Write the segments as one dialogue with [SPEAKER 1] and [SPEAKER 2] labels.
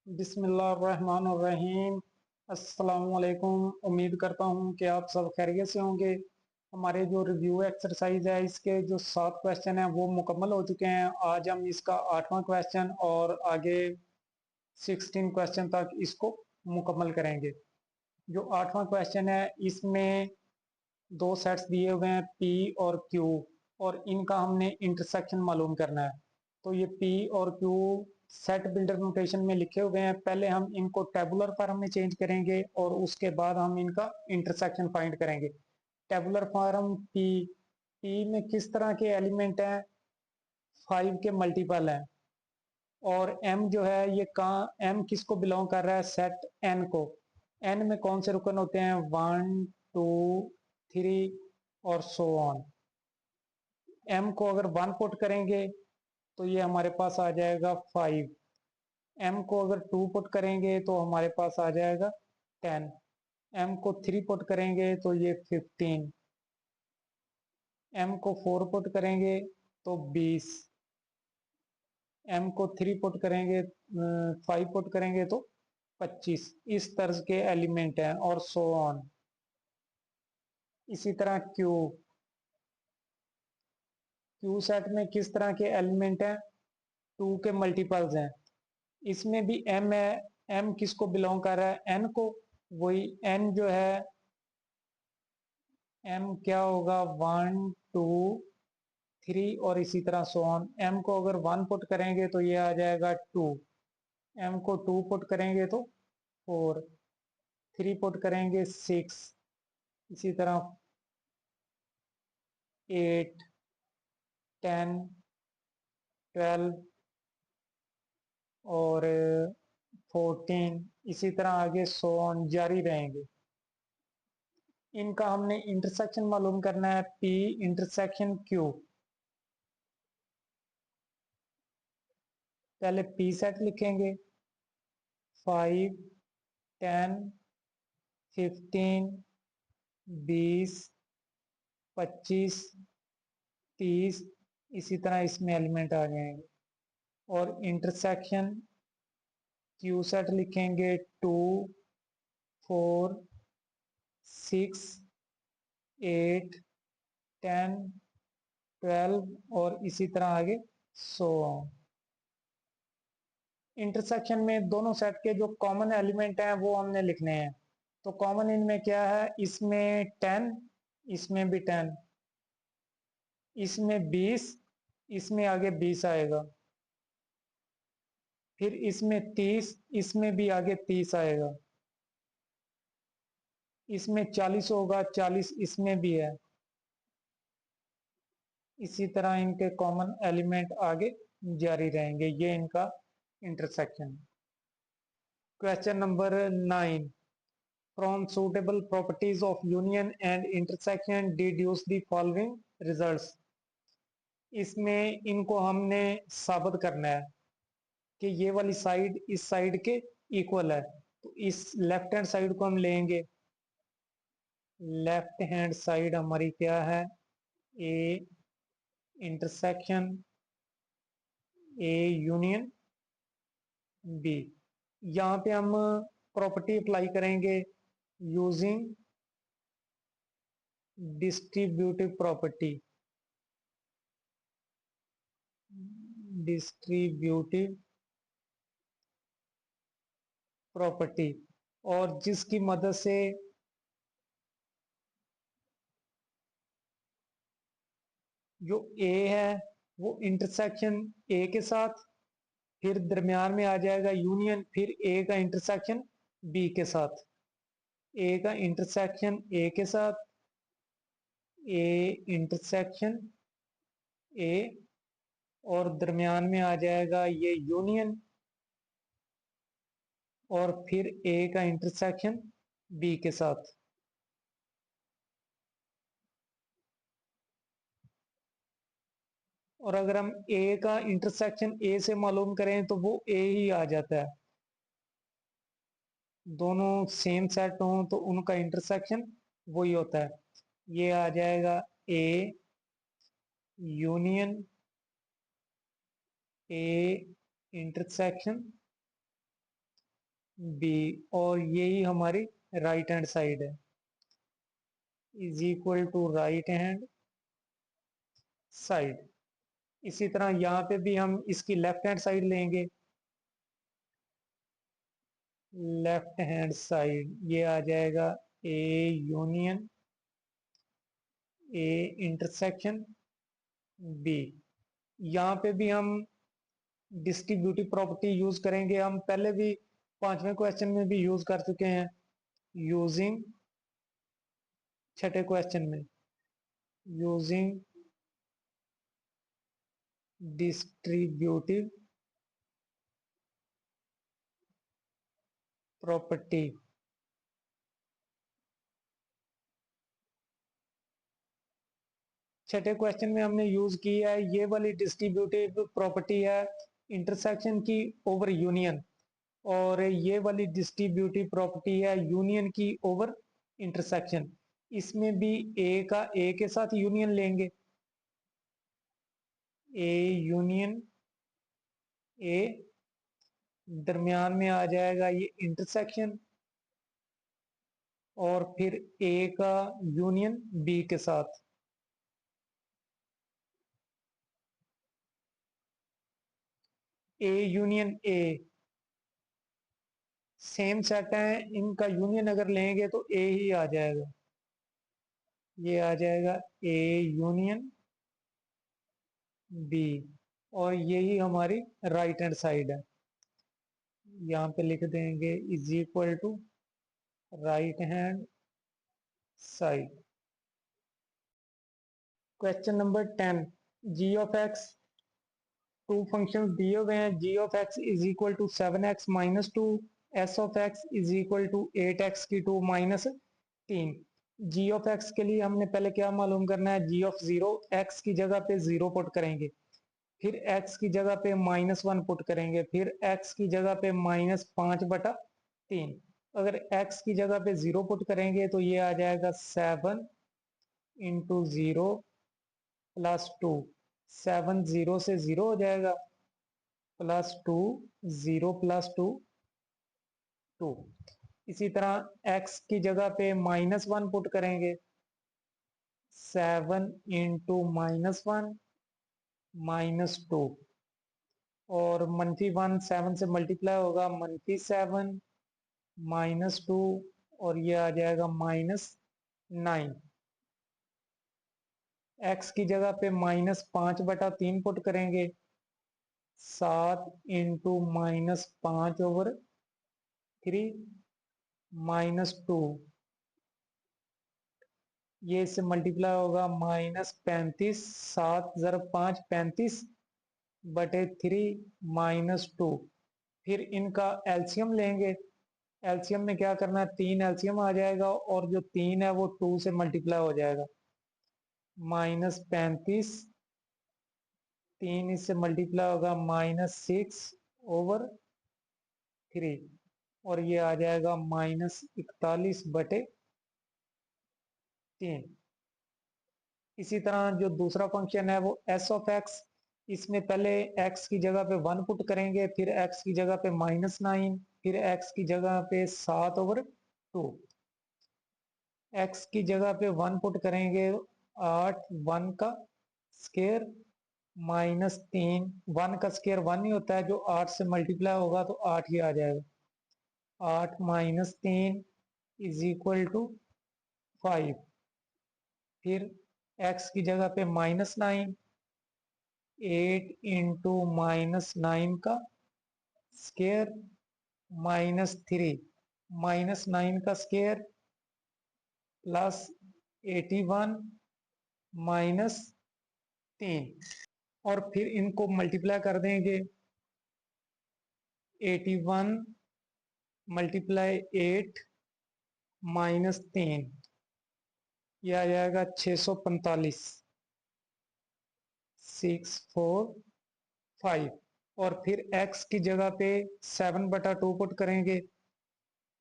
[SPEAKER 1] बिस्मिल्लाहिर्रहमानिर्रहीम। अस्सलामुअलैकुम। उम्मीद करता हूँ कि आप सब खैरियत से होंगे। हमारे जो रिव्यू एक्सरसाइज है इसके जो 7 क्वेश्चन हैं वो मुकम्मल हो चुके हैं। आज हम इसका 8वां क्वेश्चन और आगे 16 क्वेश्चन तक इसको मुकम्मल करेंगे। जो 8वां क्वेश्चन है इसमें दो सेट्स दिए हुए हैं पी और क्यू, और इनका हमने इंटरसेक्शन मालूम करना है। तो ये पी और क्यू सेट बिल्डर नोटेशन में लिखे हुए हैं। पहले हम इनको टेबुलर फॉर्म में चेंज करेंगे और उसके बाद हम इनका इंटरसेक्शन फाइंड करेंगे। टेबुलर फॉर्म पी, पी में किस तरह के एलिमेंट हैं, 5 के मल्टीपल हैं। और एम जो है ये कहाँ, एम किसको बिलोंग कर रहा है, सेट एन को। एन में कौन से रुकन होते हैं, 1 2 3 और सो ऑन। एम को अगर 1 पुट करेंगे तो ये हमारे पास आ जाएगा 5। एम को अगर 2 पुट करेंगे तो हमारे पास आ जाएगा 10। एम को 3 पुट करेंगे तो ये 15। एम को 4 पुट करेंगे तो 20। एम को 3 पुट करेंगे, 5 पुट करेंगे तो 25। इस तर्ज के एलिमेंट हैं और सो ऑन। इसी तरह क्यू, क्यू सेट में किस तरह के एलिमेंट हैं, 2 के मल्टीपल्स हैं। इसमें भी एम है। एम किसको बिलोंग कर रहा है, एन को। वही एन जो है, एम क्या होगा, 1 2 3 और इसी तरह सो ऑन। एम को अगर 1 पुट करेंगे तो ये आ जाएगा 2। एम को 2 पुट करेंगे तो 4। 3 पुट करेंगे 6। इसी तरह 8 10 12 और 14। इसी तरह आगे सो ऑन जारी रहेंगे। इनका हमने इंटरसेक्शन मालूम करना है, पी इंटरसेक्शन क्यू। पहले पी सेट लिखेंगे, 5 10 15 20 25 30। इसी तरह इसमें एलिमेंट आ जाएंगे। और इंटरसेक्शन क्यू सेट लिखेंगे, 2 4 6 8 10 12 और इसी तरह आगे सो ऑन। इंटरसेक्शन में दोनों सेट के जो कॉमन एलिमेंट हैं वो हमने लिखने हैं। तो कॉमन इनमें क्या है, इसमें 10, इसमें भी 10, इसमें 20, इसमें आगे 20 आएगा, फिर इसमें 30, इसमें भी आगे 30 आएगा, इसमें 40 होगा, 40 इसमें भी है। इसी तरह इनके कॉमन एलिमेंट आगे जारी रहेंगे। ये इनका intersection. Question number 9, from suitable properties of union and intersection deduce the following results। इसमें इनको हमने साबित करना है कि ये वाली साइड इस साइड के इक्वल है। तो इस लेफ्ट हैंड साइड को हम लेंगे। लेफ्ट हैंड साइड हमारी क्या है, A intersection A union B. यहाँ पे हम प्रॉपर्टी अप्लाई करेंगे using distributive property. Distributive property, और जिसकी मदद से जो ए है वो इंटरसेक्शन ए के साथ, फिर दरमियान में आ जाएगा यूनियन, फिर ए का इंटरसेक्शन बी के साथ। ए का इंटरसेक्शन ए के साथ, ए इंटरसेक्शन ए, और दरमियान में आ जाएगा ये यूनियन, और फिर ए का इंटरसेक्शन बी के साथ। और अगर हम ए का इंटरसेक्शन ए से मालूम करें तो वो ए ही आ जाता है। दोनों सेम सेट हों तो उनका इंटरसेक्शन वही होता है। ये आ जाएगा A union A intersection B, और यही हमारी राइट हैंड साइड है, is equal to right hand side. इसी तरह यहाँ पे भी हम इसकी लेफ्ट हैंड साइड लेंगे, लेफ्ट हैंड साइड ये आ जाएगा A union A intersection B. यहाँ पे भी हम डिस्ट्रीब्यूटिव प्रॉपर्टी यूज करेंगे, हम पहले भी पांचवें क्वेश्चन में भी यूज कर चुके हैं, यूजिंग छठे क्वेश्चन में, यूजिंग डिस्ट्रीब्यूटिव प्रॉपर्टी। छठे क्वेश्चन में हमने यूज की है ये वाली डिस्ट्रीब्यूटिव प्रॉपर्टी है इंटरसेक्शन की ओवर यूनियन, और ये वाली डिस्ट्रीब्यूटिव प्रॉपर्टी है यूनियन की ओवर इंटरसेक्शन। इसमें भी ए का ए के साथ यूनियन लेंगे, ए यूनियन ए, दरमियान में आ जाएगा ये इंटरसेक्शन, और फिर ए का यूनियन बी के साथ, ए यूनियन ए सेम सेट है, इनका यूनियन अगर लेंगे तो ए ही आ जाएगा, ये आ जाएगा ए यूनियन बी, और यही हमारी राइट हैंड साइड है। यहाँ पे लिख देंगे is equal to right hand side. Question number 10, g of x, two function दिए हुए हैं, g of x is equal to 7x-2, s of x is equal to 8x3 g of x के लिए हमने पहले क्या मालूम करना है, जी ऑफ जीरो, एक्स की जगह पे जीरो पुट करेंगे, फिर एक्स की जगह पे -1 पुट करेंगे, फिर एक्स की जगह पे -5/3। अगर एक्स की जगह पे जीरो पुट करेंगे तो ये आ जाएगा 7 × 0 + 2, 7 0 से 0 हो जाएगा, +2, 0 + 2 2। इसी तरह x की जगह पे -1 पुट करेंगे, 7 × -1 -2, और -1 7 से मल्टीप्लाई होगा, -7 -2, और ये आ जाएगा -9। x की जगह पे -5/3 पुट करेंगे, 7 × -5/3 -2, ये इससे मल्टीप्लाई होगा, -35, 7 × 5 35/3 -2। फिर इनका एलसीएम लेंगे, एलसीएम में क्या करना है, 3 एलसीएम आ जाएगा, और जो 3 है वो 2 से मल्टीप्लाई हो जाएगा, -35, 3 इससे मल्टीप्लाई होगा, -6/3, और ये आ जाएगा -41/3। इसी तरह जो दूसरा फंक्शन है वो एस ऑफ एक्स, इसमें पहले एक्स की जगह पे 1 पुट करेंगे, फिर एक्स की जगह पे -9, फिर एक्स की जगह पे 7/2, एक्स की जगह पे 1 पुट करेंगे, 8, 1 का स्केयर -3, 1 का स्केयर 1 ही होता है, जो 8 से मल्टीप्लाई होगा तो 8 ही आ जाएगा, 8 -3 = 5। फिर x की जगह पे -9, 8 × -9 का स्केयर -3, -9 का स्केयर +81 -3, और फिर इनको मल्टीप्लाई कर देंगे, 81 × 8 -3, यह आ जाएगा 645, 645। और फिर x की जगह पे 7/2 पुट करेंगे,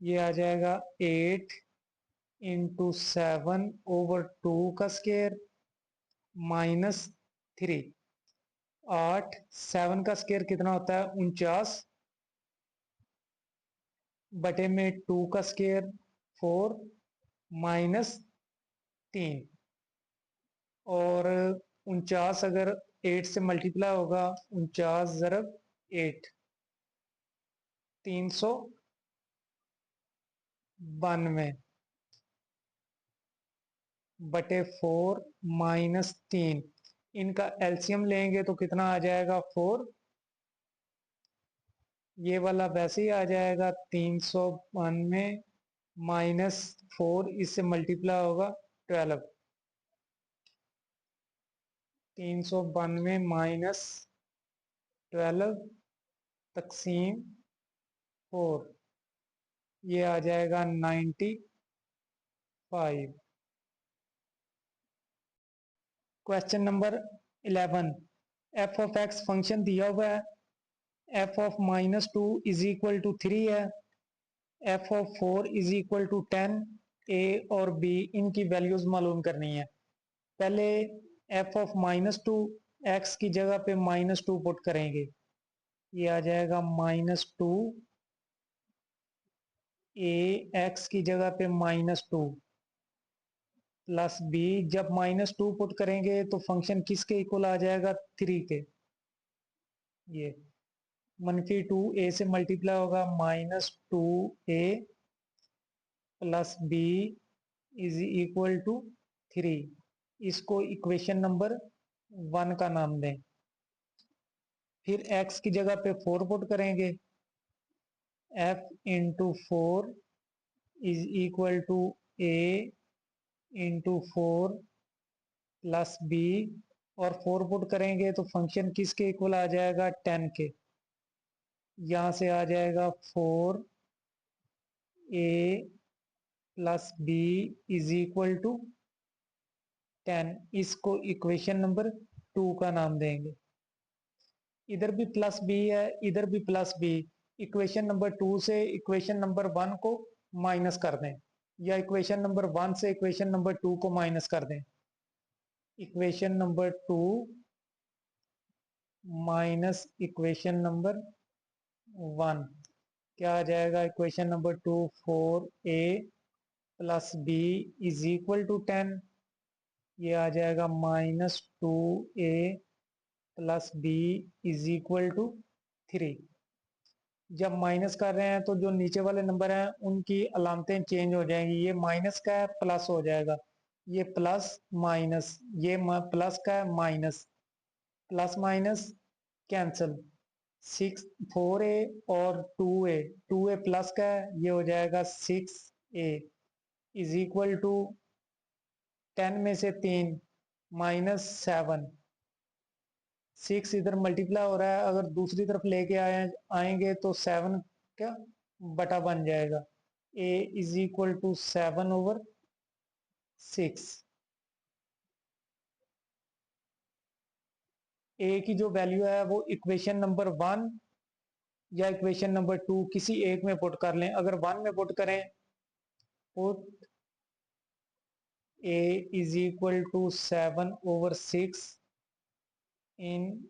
[SPEAKER 1] ये आ जाएगा 8 × 7/2 का स्केयर -3, 8, 7 का स्केयर कितना होता है, 49, बटे में 2 का स्क्वायर 4 माइनस 3, और 49 अगर 8 से मल्टीप्लाई होगा, 49 ज़रब 8, 392 बटे 4 माइनस 3, इनका एलसीएम लेंगे तो कितना आ जाएगा 4, ये वाला वैसे ही आ जाएगा 392 माइनस 4, इससे मल्टीप्लाई होगा 12, 392 माइनस 12 तकसीम 4, ये आ जाएगा 95। Question number 11, F of X function दिया हुआ है, F of -2 is equal to 3 है, F of 4 is equal to 10, A और बी इनकी वैल्यूज मालूम करनी है। पहले एफ ऑफ -2, एक्स की जगह पे -2 पुट करेंगे, ये आ जाएगा -2, ए एक्स की जगह पे -2 प्लस बी, जब -2 पुट करेंगे तो फंक्शन किसके इक्वल आ जाएगा 3 के, ये -2 ए से मल्टीप्लाई होगा, -2 a plus B is equal to 3, इसको इक्वेशन नंबर 1 का नाम दें। फिर x की जगह पे 4 पुट करेंगे, f into 4 is equal to A into 4 plus B, और 4 पुट करेंगे तो फंक्शन किसके इक्वल आ जाएगा 10 के, यहां से आ जाएगा 4 a plus B is equal to 10, इसको इक्वेशन नंबर 2 का नाम देंगे। इधर भी प्लस बी है, इधर भी प्लस बी, इक्वेशन नंबर 2 से इक्वेशन नंबर 1 को माइनस कर दें, या इक्वेशन नंबर 1 से इक्वेशन नंबर 2 को माइनस कर दें। Equation number 2 minus equation number 1 क्या आ जाएगा, equation number 2 4 a plus B is equal to 10, ये आ जाएगा -2 a plus B is equal to 3। जब माइनस कर रहे हैं तो जो नीचे वाले नंबर हैं उनकी अलामतें चेंज हो जाएंगी, ये माइनस का है प्लस हो जाएगा, ये प्लस माइनस, ये प्लस का है माइनस, प्लस माइनस कैंसिल, 4 ए और 2 ए, 2 ए प्लस का है, ये हो जाएगा 6 ए इज इक्वल टू 10 में से 3 -7, 6 इधर मल्टीप्लाई हो रहा है, अगर दूसरी तरफ लेके आएंगे तो 7 क्या बटा बन जाएगा, a is equal to 7/6। a की जो वैल्यू है वो इक्वेशन नंबर 1 या इक्वेशन नंबर 2 किसी एक में पुट कर लें। अगर 1 में पुट करें, put a is equal to 7/6 in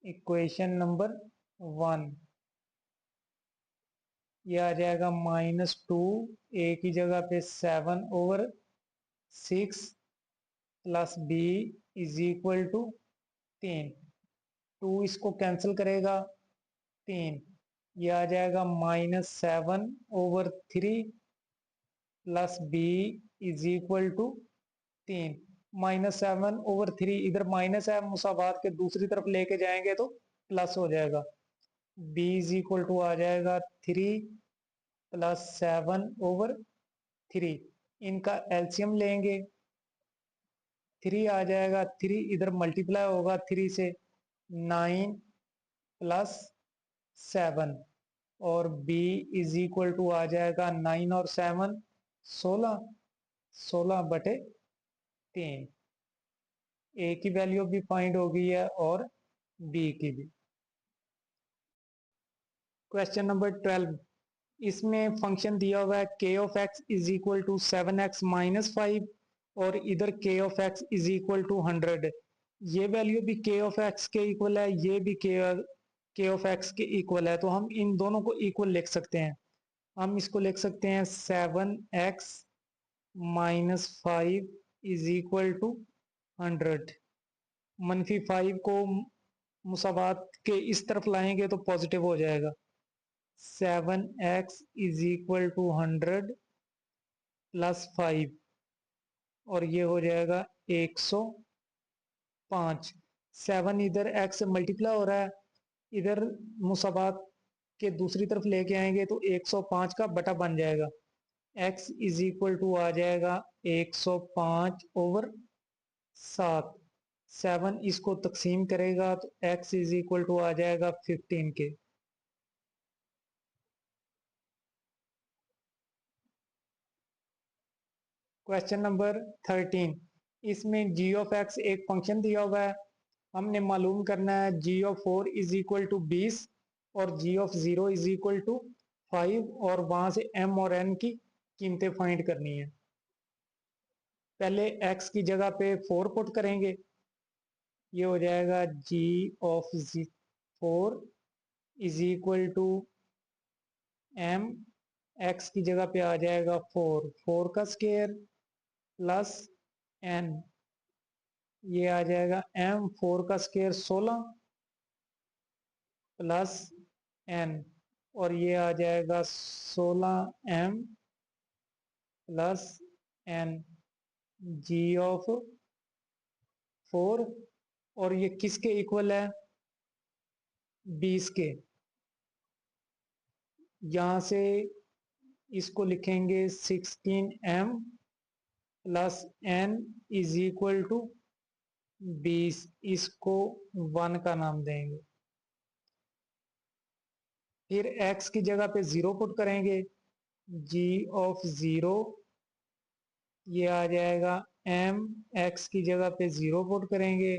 [SPEAKER 1] equation number 1, ये आ जाएगा -2, ए की जगह पे 7/6 plus B is equal to 3, 2 इसको कैंसिल करेगा 3, ये आ जाएगा -7/3 plus B is equal to 3, -7/3, इधर माइनस है, मुसावात के दूसरी तरफ लेके जाएंगे तो प्लस हो जाएगा, b इज इक्वल टू आ जाएगा 3 प्लस 7/3, इनका एलसीएम लेंगे, 3 आ जाएगा, 3 इधर मल्टीप्लाई होगा 3 से, 9 प्लस 7, और b इज इक्वल टू आ जाएगा 9 और 7 16, 16/3, ए की वैल्यू भी फाइंड हो गई है और बी की भी। क्वेश्चन नंबर 12, इसमें फंक्शन दिया हुआ है k of x is equal to 7x minus 5, और इधर k of x is equal to 100, ये वैल्यू भी k ऑफ x के इक्वल है, ये भी k ऑफ x के इक्वल है, तो हम इन दोनों को इक्वल लिख सकते हैं। हम इसको लिख सकते हैं 7x-5 इज इक्वल टू 100। -5 को मुसावात के इस तरफ लाएंगे तो पॉजिटिव हो जाएगा। 7x is equal to 100 plus 5 और ये हो जाएगा 105। 7 इधर x से मल्टीप्लाई हो रहा है, इधर मुसावात के दूसरी तरफ लेके आएंगे तो 105 का बटा बन जाएगा। x इज इक्वल टू आ जाएगा 105/7। 7 इसको तकसीम करेगा तो x इज इक्वल टू आ जाएगा 15 के। क्वेश्चन नंबर 13, इसमें g ऑफ x एक फंक्शन दिया हुआ है। हमने मालूम करना है g of 4 is equal to 20 और g of 0 is equal to 5 और वहां से m और n की कीमतें फाइंड करनी है। पहले x की जगह पे 4 पुट करेंगे, ये हो जाएगा g of 4 is equal to m। x की जगह पे आ जाएगा 4, 4 का स्केयर प्लस n, ये आ जाएगा m 4 का स्केयर 16 प्लस n और ये आ जाएगा 16m plus n g of 4 और ये किसके इक्वल है? 20 के। यहां से इसको लिखेंगे 16m plus n is equal to 20, इसको 1 का नाम देंगे। फिर x की जगह पे 0 पुट करेंगे, g ऑफ 0 ये आ जाएगा m, x की जगह पे 0 पुट करेंगे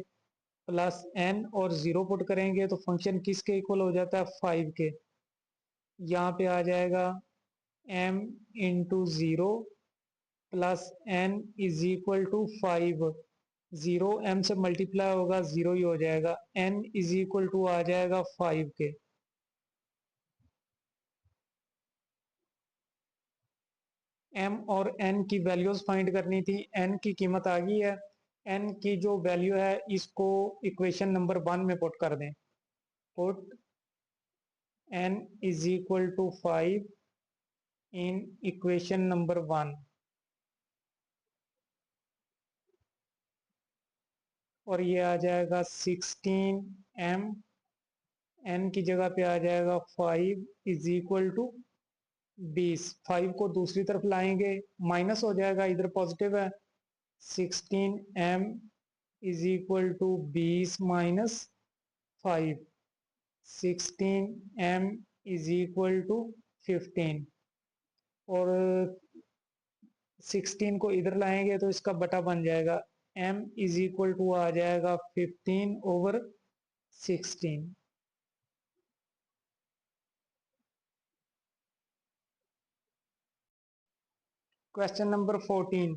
[SPEAKER 1] प्लस n और 0 पुट करेंगे तो फंक्शन किसके इक्वल हो जाता है? 5 के। यहाँ पे आ जाएगा m into 0 plus n is equal to 5। 0 m से मल्टीप्लाई होगा 0 ही हो जाएगा, n इज इक्वल टू आ जाएगा 5 के। m और n की वैल्यूज फाइंड करनी थी। n की कीमत आ गई है, n की जो वैल्यू है इसको इक्वेशन नंबर 1 में पुट कर दें। Put n is equal to 5 in equation number 1 और ये आ जाएगा 16m, n की जगह पे आ जाएगा 5 इज इक्वल टू 20। 5 को दूसरी तरफ लाएंगे माइनस हो जाएगा, इधर पॉजिटिव है। 16m is equal to 20 minus 5। 16m is equal to 15 और 16 को इधर लाएंगे तो इसका बटा बन जाएगा। m इज इक्वल टू आ जाएगा 15/16। क्वेश्चन नंबर 14,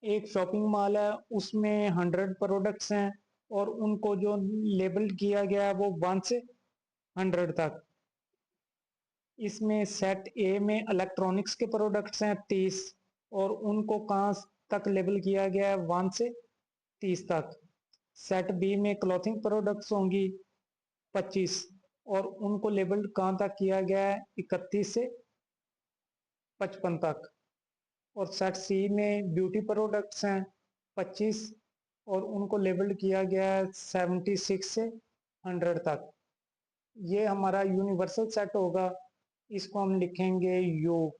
[SPEAKER 1] एक शॉपिंग मॉल है, उसमें 100 प्रोडक्ट्स हैं और उनको जो लेबल किया गया है वो 1 से 100 तक। इसमें सेट ए में इलेक्ट्रॉनिक्स के प्रोडक्ट्स हैं 30 और उनको कहाँ तक लेबल किया गया है? 1 से 30 तक। सेट बी में क्लॉथिंग प्रोडक्ट्स होंगी 25 और उनको लेबल कहाँ तक किया गया है? 31 से 55 तक। और सेट सी में ब्यूटी प्रोडक्ट्स हैं 25 और उनको लेबल किया गया है 76 से 100 तक। ये हमारा यूनिवर्सल सेट होगा, इसको हम लिखेंगे you.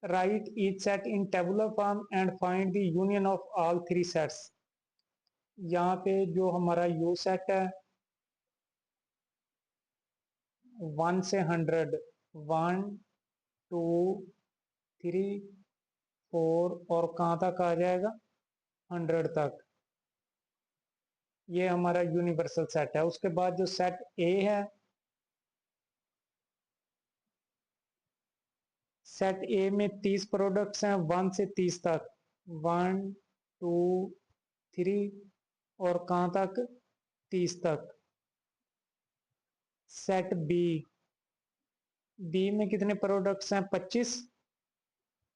[SPEAKER 1] Right each set in tabular form and find the union of all 3 sets. यहाँ पे जो हमारा यू सेट है 1 से 100, 1 2 3 4 और कहाँ तक आ जाएगा? 100 तक। ये हमारा यूनिवर्सल सेट है। उसके बाद जो सेट ए है, सेट ए में 30 प्रोडक्ट्स हैं 1 से 30 तक, 1 2 3 और कहाँ तक? 30 तक। सेट बी बी में कितने प्रोडक्ट्स हैं? 25।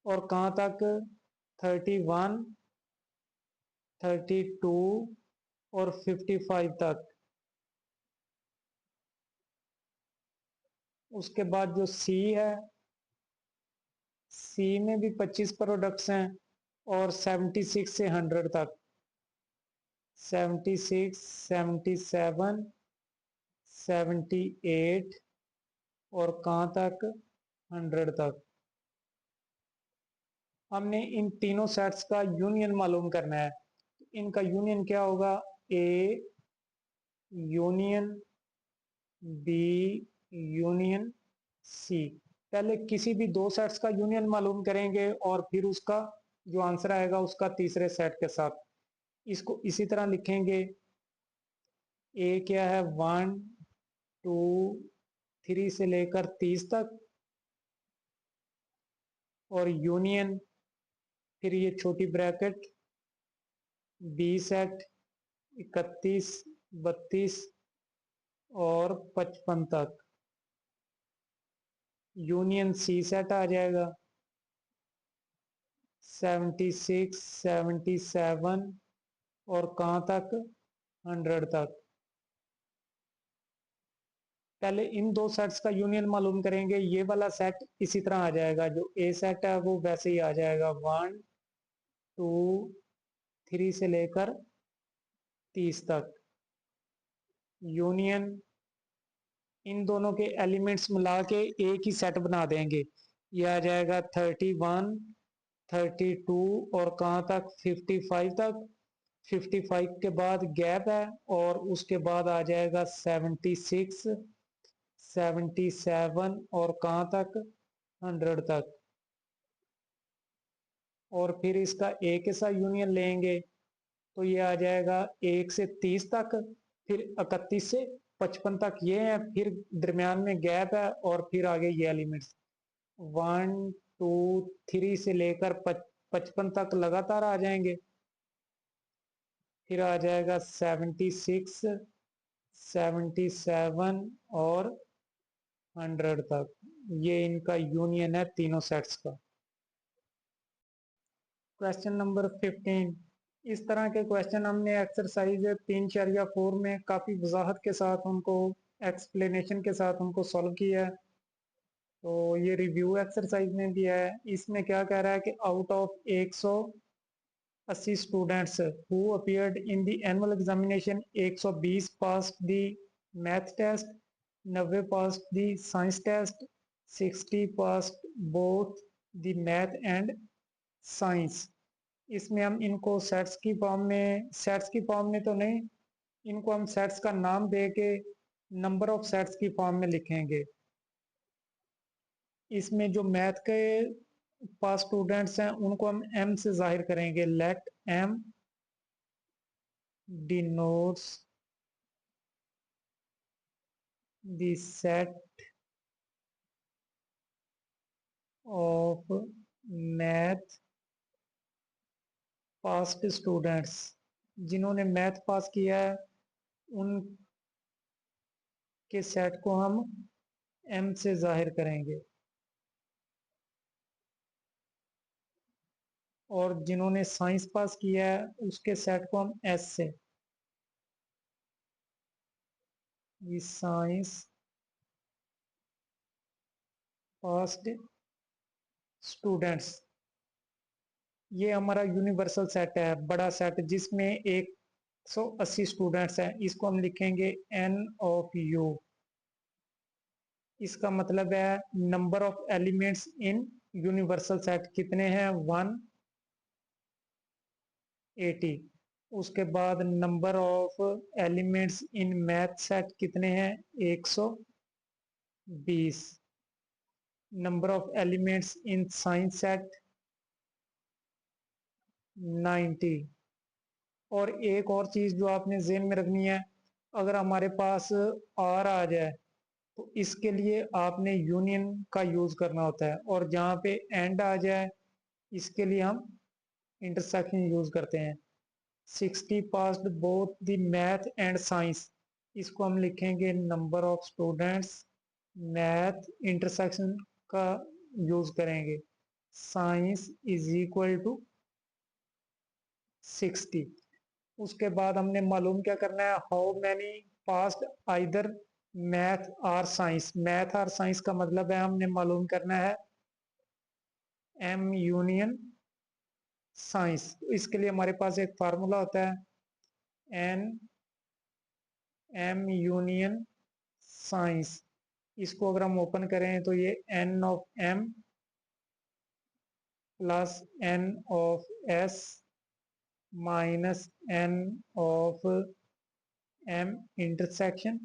[SPEAKER 1] और कहाँ तक? 31, 32 और 55 तक। उसके बाद जो सी है, सी में भी 25 प्रोडक्ट्स हैं और 76 से 100 तक। 76, 77, 78 और कहाँ तक? 100 तक। हमने इन तीनों सेट्स का यूनियन मालूम करना है। इनका यूनियन क्या होगा? A union B union C. पहले किसी भी दो सेट्स का यूनियन मालूम करेंगे और फिर उसका जो आंसर आएगा उसका तीसरे सेट के साथ। इसको इसी तरह लिखेंगे। ए क्या है? 1, 2, 3 से लेकर 30 तक। और यूनियन, फिर ये छोटी ब्रैकेट, बी सेट 31, 32 और 55 तक। यूनियन सी सेट आ जाएगा 76, 77 और कहाँ तक? 100 तक। पहले इन दो सेट्स का यूनियन मालूम करेंगे। ये वाला सेट इसी तरह आ जाएगा, जो ए सेट है वो वैसे ही आ जाएगा 1, 2, 3 से लेकर 30 तक। यूनियन इन दोनों के एलिमेंट्स मिला के एक ही सेट बना देंगे। ये आ जाएगा 31, 32 और कहाँ तक? 55 तक। 55 के बाद गैप है और उसके बाद आ जाएगा 76, 77 और कहाँ तक? 100 तक। और फिर इसका ए के साथ यूनियन लेंगे तो ये आ जाएगा 1 से 30 तक, फिर 31 से 55 तक। ये है, फिर दरमियान में गैप है और फिर आगे ये एलिमेंट्स 1, 2, 3 से लेकर 55 तक लगातार आ जाएंगे। फिर आ जाएगा 76, 77 और 100 तक। ये इनका यूनियन है तीनों सेट्स का। Question number 15। इस तरह के क्वेश्चन हमने एक्सरसाइज 3, 4 या 4 में काफ़ी वजाहत के साथ उनको, एक्सप्लेनेशन के साथ उनको सॉल्व किया है। तो ये रिव्यू एक्सरसाइज में भी है। इसमें क्या कह रहा है कि out of 180 students who appeared in the annual examination, 120 pass the math test, 90 pass the science test, 60 pass both the math and science. इसमें हम इनको सेट्स की फॉर्म में तो नहीं, इनको हम सेट्स का नाम दे के नंबर ऑफ सेट्स की फॉर्म में लिखेंगे। इसमें जो मैथ के पास स्टूडेंट्स हैं उनको हम एम से जाहिर करेंगे। Let M denotes the set of math passed students. जिन्होंने मैथ पास किया है उनके सेट को हम एम से जाहिर करेंगे और जिन्होंने साइंस पास किया है उसके सेट को हम एस से, साइंस पास्ट स्टूडेंट्स। ये हमारा यूनिवर्सल सेट है, बड़ा सेट जिसमें 180 स्टूडेंट्स हैं। इसको हम लिखेंगे एन ऑफ यू। इसका मतलब है number of elements in universal set कितने हैं? 180। उसके बाद number of elements in math set कितने हैं? 120। Number of elements in science set 90। और एक और चीज जो आपने जेहन में रखनी है, अगर हमारे पास आर आ जाए तो इसके लिए आपने यूनियन का यूज करना होता है, और जहाँ पे एंड आ जाए इसके लिए हम इंटरसेक्शन यूज करते हैं। 60 passed both the math and science, इसको हम लिखेंगे number of students math intersection का यूज करेंगे। Science is equal to 60। उसके बाद हमने मालूम क्या करना है, how many passed either math और साइंस। मैथ और साइंस का मतलब है हमने मालूम करना है एम यूनियन साइंस। इसके लिए हमारे पास एक फार्मूला होता है एन एम यूनियन साइंस। इसको अगर हम ओपन करें तो ये N of M plus N of S minus N of M intersection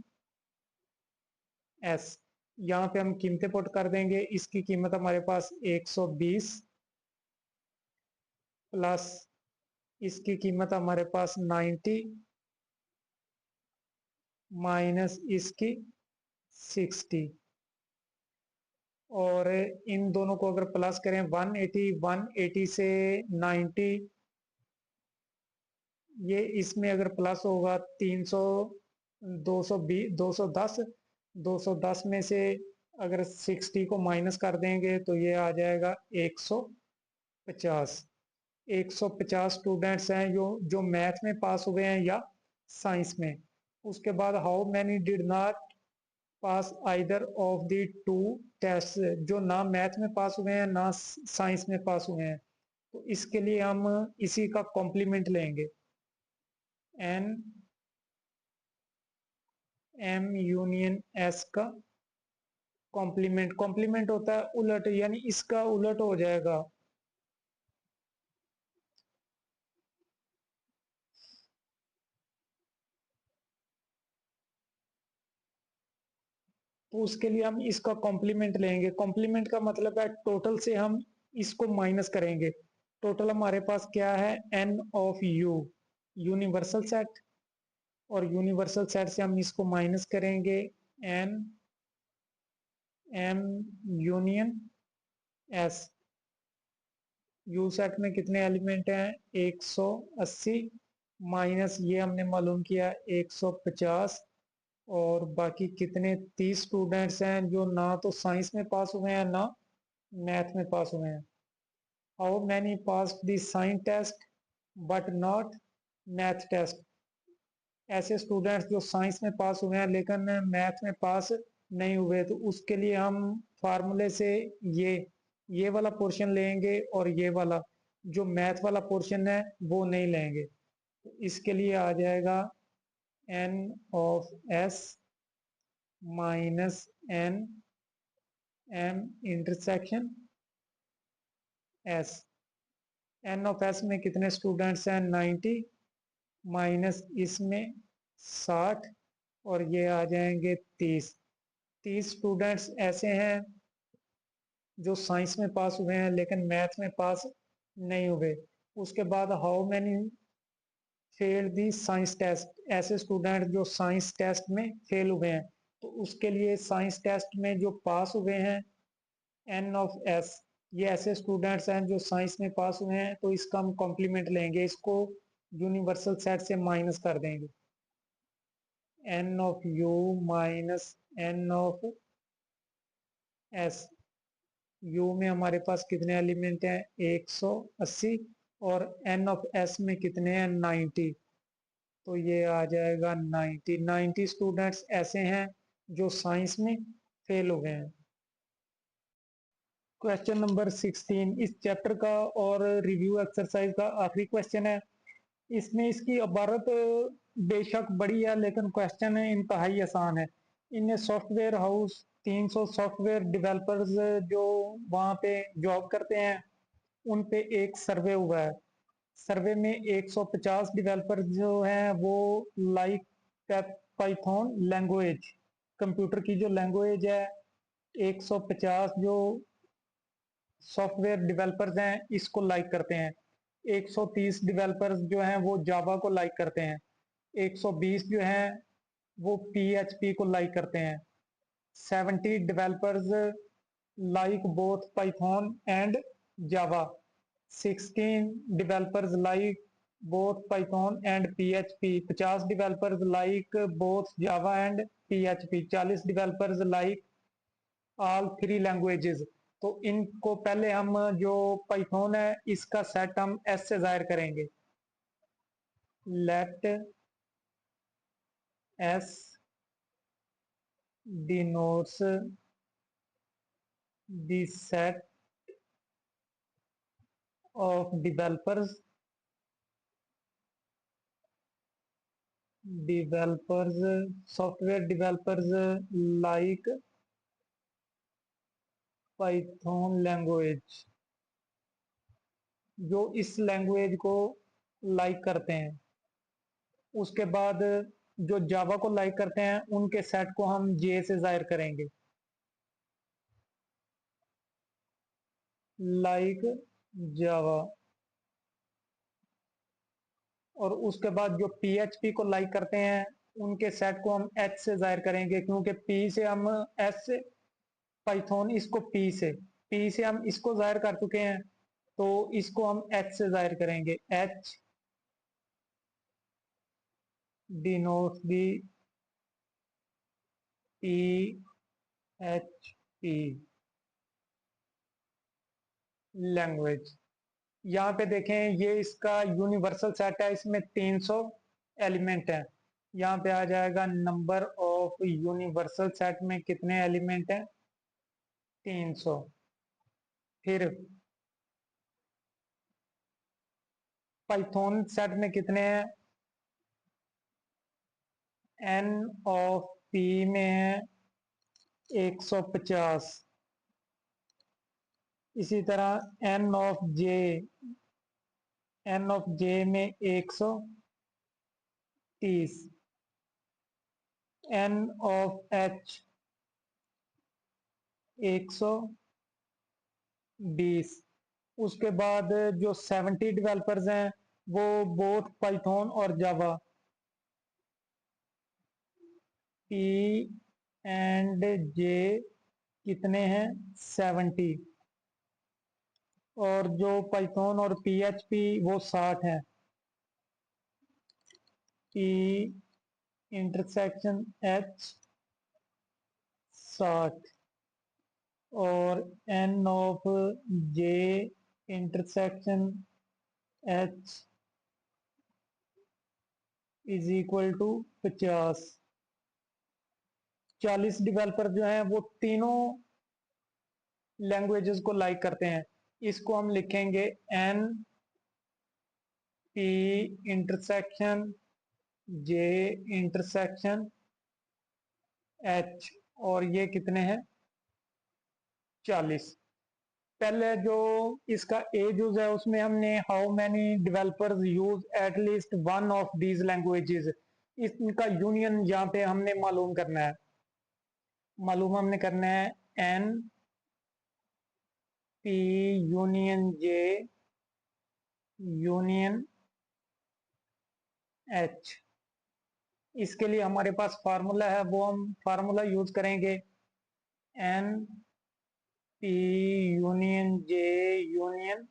[SPEAKER 1] S. यहाँ पे हम कीमतें पुट कर देंगे। इसकी कीमत हमारे पास 120 प्लस इसकी कीमत हमारे पास 90 माइनस इसकी 60। और इन दोनों को अगर प्लस करें 180 से 90, ये इसमें अगर प्लस होगा 300, 220, 210, 210 में से अगर 60 को माइनस कर देंगे तो ये आ जाएगा 150। 150 स्टूडेंट्स हैं जो मैथ में पास हुए हैं या साइंस में। उसके बाद how many did not pass either of the two test, जो ना मैथ में पास हुए हैं ना साइंस में पास हुए हैं। तो इसके लिए हम इसी का कॉम्प्लीमेंट लेंगे एन एम यूनियन एस का कॉम्प्लीमेंट। कॉम्प्लीमेंट होता है उलट, यानी इसका उलट हो जाएगा। तो उसके लिए हम इसका कॉम्प्लीमेंट लेंगे। कॉम्प्लीमेंट का मतलब है टोटल से हम इसको माइनस करेंगे। टोटल हमारे पास क्या है, N of U universal set, और यूनिवर्सल सेट से हम इसको माइनस करेंगे N M union S. U set में कितने एलिमेंट हैं, 180 माइनस ये हमने मालूम किया 150। और बाकी कितने 30 स्टूडेंट्स हैं जो ना तो साइंस में पास हुए हैं ना मैथ में पास हुए हैं। How many pass the science test but not math test. ऐसे स्टूडेंट्स जो साइंस में पास हुए हैं लेकिन मैथ में पास नहीं हुए, तो उसके लिए हम फार्मूले से ये वाला पोर्शन लेंगे और ये वाला जो मैथ वाला पोर्शन है वो नहीं लेंगे। तो इसके लिए आ जाएगा N of S minus N M intersection S. N of S में कितने स्टूडेंट्स हैं, 90 माइनस इसमें 60, और ये आ जाएंगे 30। 30 स्टूडेंट्स ऐसे हैं जो साइंस में पास हुए हैं लेकिन मैथ में पास नहीं हुए। उसके बाद how many fail the science test. ऐसे स्टूडेंट जो साइंस टेस्ट में फेल हुए हैं, तो उसके लिए साइंस टेस्ट में जो पास हुए हैं एन ऑफ एस। ये ऐसे स्टूडेंट्स हैं जो साइंस में पास हुए हैं, तो इसका हम कॉम्प्लीमेंट लेंगे, इसको यूनिवर्सल सेट से माइनस कर देंगे। N of U minus N of S. U में हमारे पास कितने एलिमेंट हैं, 180, और एन ऑफ एस में कितने हैं, 90। तो ये आ जाएगा 90 स्टूडेंट्स ऐसे हैं जो साइंस में फेल हो गए हैं। क्वेश्चन नंबर 16 इस चैप्टर का और रिव्यू एक्सरसाइज का आखिरी क्वेश्चन है। इसमें इसकी इबारत बेशक बड़ी है लेकिन क्वेश्चन इंतहाई आसान है। इन सॉफ्टवेयर हाउस 300 सॉफ्टवेयर डेवलपर्स जो वहाँ पे जॉब करते हैं उन पे एक सर्वे हुआ है। सर्वे में 150 डेवलपर्स जो हैं वो लाइक पाइथन लैंग्वेज, कंप्यूटर की जो लैंग्वेज है, 150 जो सॉफ्टवेयर डेवलपर्स हैं इसको लाइक करते हैं। 130 डेवलपर्स जो हैं वो जावा को लाइक करते हैं। 120 जो हैं वो पीएचपी को लाइक करते हैं। 70 developers like both Python and Java. 16 developers like both Python and PHP. 50 developers like both Java and PHP. 40 developers like all three languages. तो इनको पहले हम जो पाइथन है इसका सेट हम एस से जाहिर करेंगे। Let S denotes the set of developers software developers like Python language, जो इस लैंग्वेज को लाइक करते हैं। उसके बाद जो जावा को लाइक करते हैं उनके सेट को हम जे से जाहिर करेंगे। Like Java. और उसके बाद जो पीएचपी को लाइक करते हैं उनके सेट को हम एच से जाहिर करेंगे, क्योंकि पी से हम एस से, पाइथन इसको पी से हम इसको जाहिर कर चुके हैं, तो इसको हम एच से जाहिर करेंगे। एच डिनोट्स दी पी एच पी लैंग्वेज। यहाँ पे देखें ये इसका यूनिवर्सल सेट है, इसमें 300 एलिमेंट हैं। यहाँ पे आ जाएगा नंबर ऑफ यूनिवर्सल सेट में कितने एलिमेंट हैं, 300। फिर पाइथन सेट में कितने हैं, एन ऑफ पी में है 150। इसी तरह एन ऑफ जे में 130। N of H 120। उसके बाद जो 70 डेवलपर्स हैं वो बोथ पाइथन और जावा, पी एंड जे कितने हैं, 70। और जो पाइथन और पीएचपी वो 60 हैं। P intersection H 60। और N of J intersection H is equal to 50। 40 developer जो हैं वो तीनों लैंग्वेजेस को लाइक करते हैं। इसको हम लिखेंगे N P intersection J intersection H, और ये कितने हैं, 40। पहले जो इसका एज यूज है उसमें हमने how many developers use at least one of these languages, इनका यूनियन यहाँ पे हमने मालूम करना है। मालूम हमने करना है N P union J union H. इसके लिए हमारे पास फार्मूला है, वो हम फार्मूला यूज करेंगे। N P union J union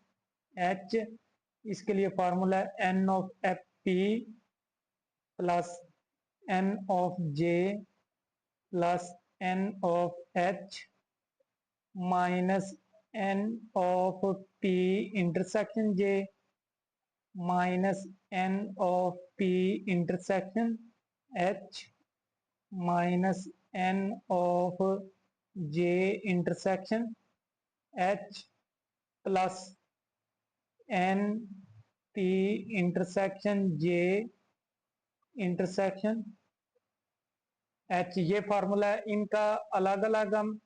[SPEAKER 1] H. इसके लिए फार्मूला है N of F P plus N of J plus N of H minus N of P intersection J minus N of P intersection H minus N of J intersection H plus N P intersection J intersection H. ये formula है। इनका अलग अलग हम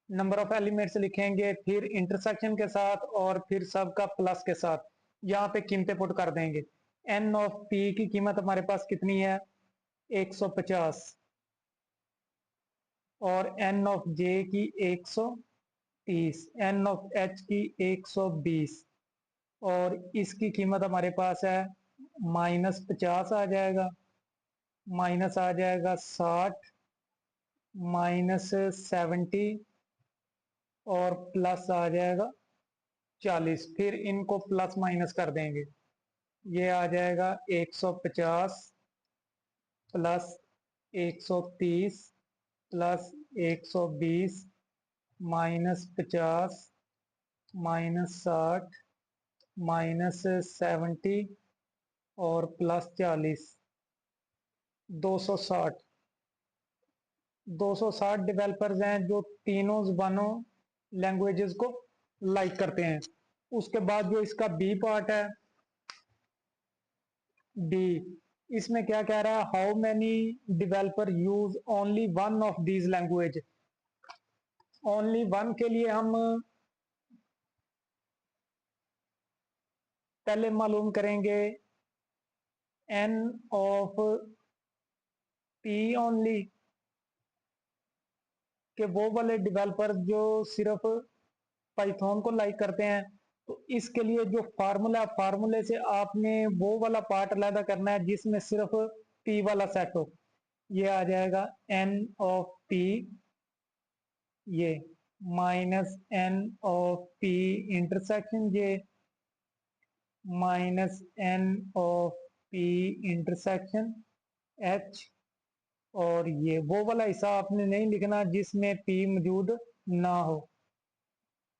[SPEAKER 1] number of elements लिखेंगे, फिर intersection के साथ और फिर सबका प्लस के साथ यहाँ पे कीमतें पुट कर देंगे। एन ऑफ पी की कीमत हमारे पास कितनी है, 150। और एन ऑफ जे की 130। एन ऑफ एच की 120। और इसकी कीमत हमारे पास है -50 आ जाएगा, माइनस आ जाएगा 60, -70 और प्लस आ जाएगा 40। फिर इनको प्लस माइनस कर देंगे, ये आ जाएगा 150 प्लस 130 प्लस 120 -50 -60 -70 और +40 260। 260 डेवलपर्स हैं जो तीनों जुबानों लैंग्वेजेस को लाइक करते हैं। उसके बाद जो इसका बी पार्ट है, डी, इसमें क्या कह रहा है, how many developer use only one of these language. Only one के लिए हम पहले मालूम करेंगे एन ऑफ पी ओनली, कि वो वाले डेवलपर जो सिर्फ पाइथन को लाइक करते हैं। तो इसके लिए जो फार्मूला, फार्मूले से आपने वो वाला पार्ट अलग करना है जिसमें सिर्फ पी वाला सेट हो। ये आ जाएगा एन ऑफ पी, ये -n of P intersection J, -n of P intersection H. और ये वो वाला हिस्सा आपने नहीं लिखना जिसमें पी मौजूद ना हो,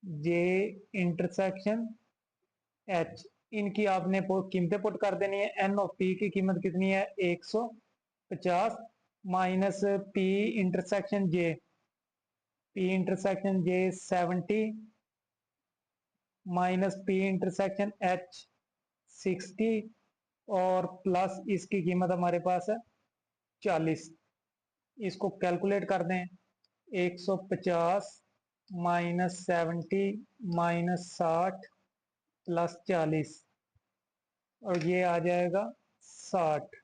[SPEAKER 1] जे इंटरसेक्शन एच। इनकी आपने कीमतें पुट कर देनी है। एन ऑफ पी की कीमत कितनी है, 150 माइनस पी इंटरसेक्शन जे, पी इंटरसेक्शन जे 70 माइनस पी इंटरसेक्शन एच 60 और प्लस इसकी कीमत हमारे पास है 40। इसको कैलकुलेट कर दें, 150 -70 -60 +40 और ये आ जाएगा 60।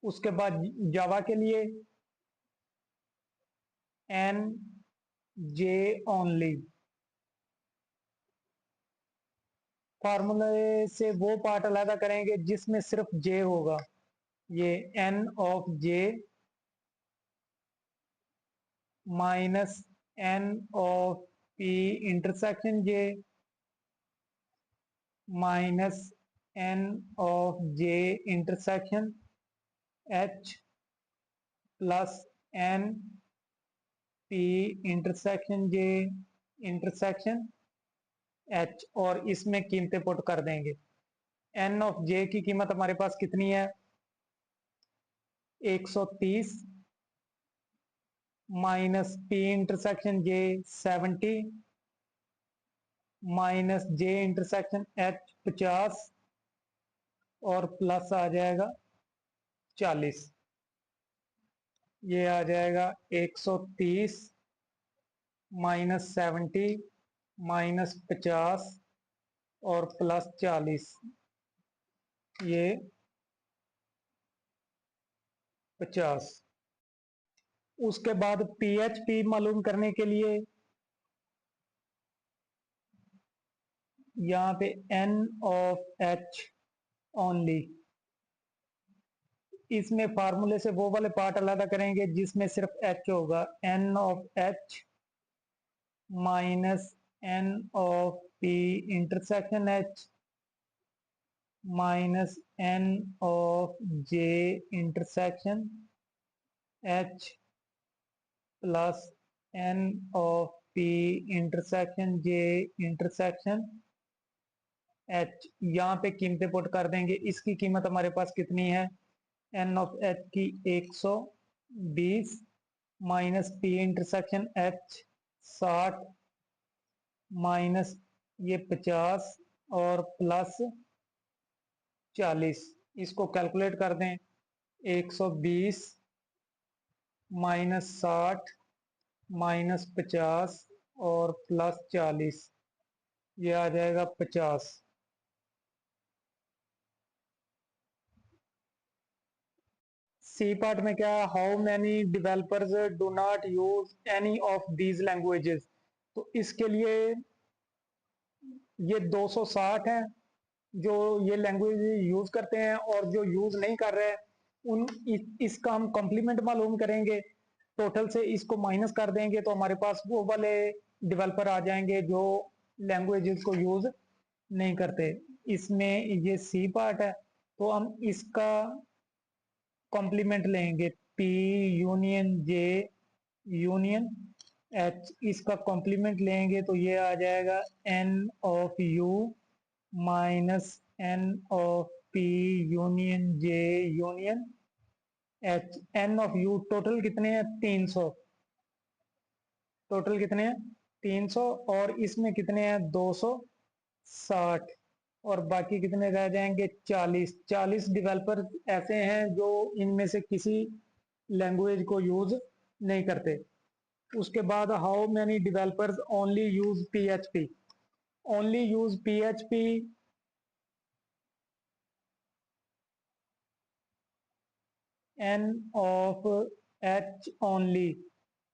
[SPEAKER 1] उसके बाद जावा के लिए एन जे ओनली, फार्मूले से वो पार्ट अलग करेंगे जिसमें सिर्फ जे होगा। ये N of J minus N of P intersection J minus N of J intersection H plus N P intersection J intersection H, और इसमें कीमतें पुट कर देंगे। एन ऑफ जे की कीमत हमारे पास कितनी है, 130 माइनस पी इंटरसेक्शन जे 70 माइनस जे इंटरसेक्शन एच 50 और प्लस आ जाएगा 40। ये आ जाएगा 130 -70 -50 और +40, ये 50। उसके बाद पीएचपी मालूम करने के लिए यहाँ पे एन ऑफ एच ओनली, इसमें फार्मूले से वो वाले पार्ट अलग करेंगे जिसमें सिर्फ एच होगा। N of H minus N of P intersection H minus N of J intersection H plus N of P intersection J intersection H. यहाँ पे कीमतें पुट कर देंगे। इसकी कीमत हमारे पास कितनी है, एन ऑफ एच की 120 minus P intersection H 60 minus ये 50 और प्लस 40। इसको कैलकुलेट कर दें, 120 माइनस 60 माइनस 50 और प्लस 40, ये आ जाएगा 50। सी पार्ट में क्या है, how many developers do not use any of these languages. तो इसके लिए ये 260 है जो ये लैंग्वेज यूज करते हैं, और जो यूज नहीं कर रहे हैं उन इसका हम कॉम्प्लीमेंट मालूम करेंगे। टोटल से इसको माइनस कर देंगे तो हमारे पास वो वाले डेवलपर आ जाएंगे जो लैंग्वेजेस को यूज नहीं करते। इसमें ये सी पार्ट है तो हम इसका कॉम्प्लीमेंट लेंगे। P union J union H, इसका कॉम्प्लीमेंट लेंगे तो ये आ जाएगा N of U minus N of P union J union H। N of U total कितने हैं 300, टोटल कितने हैं 300, और इसमें कितने हैं 260, और बाकी कितने रह जाएंगे 40। 40 डेवलपर ऐसे हैं जो इनमें से किसी लैंग्वेज को यूज नहीं करते। उसके बाद how many developers only use PHP, only use PHP N of H only,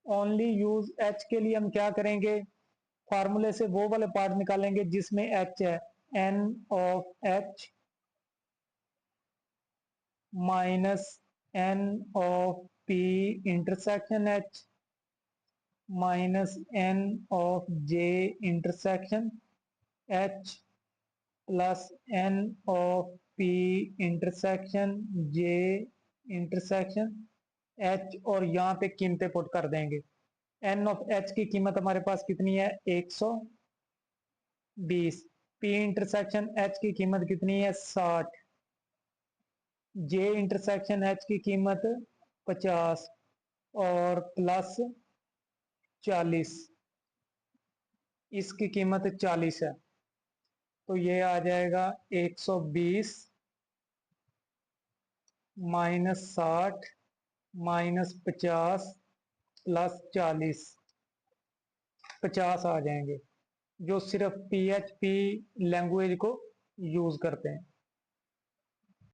[SPEAKER 1] only use H के लिए हम क्या करेंगे, फार्मूले से वो वाले पार्ट निकालेंगे जिसमें H है, N of H minus N of P intersection H minus N of J intersection H plus N of P intersection J intersection H, और यहाँ पे कीमतें पुट कर देंगे। N ऑफ H की कीमत हमारे पास कितनी है 120, P इंटरसेक्शन H की कीमत कितनी है 60, J इंटरसेक्शन H की कीमत 50, और प्लस 40, इसकी कीमत 40 है। तो ये आ जाएगा 120 माइनस 60 माइनस 50 प्लस 40, 50 आ जाएंगे जो सिर्फ PHP लैंग्वेज को यूज करते हैं।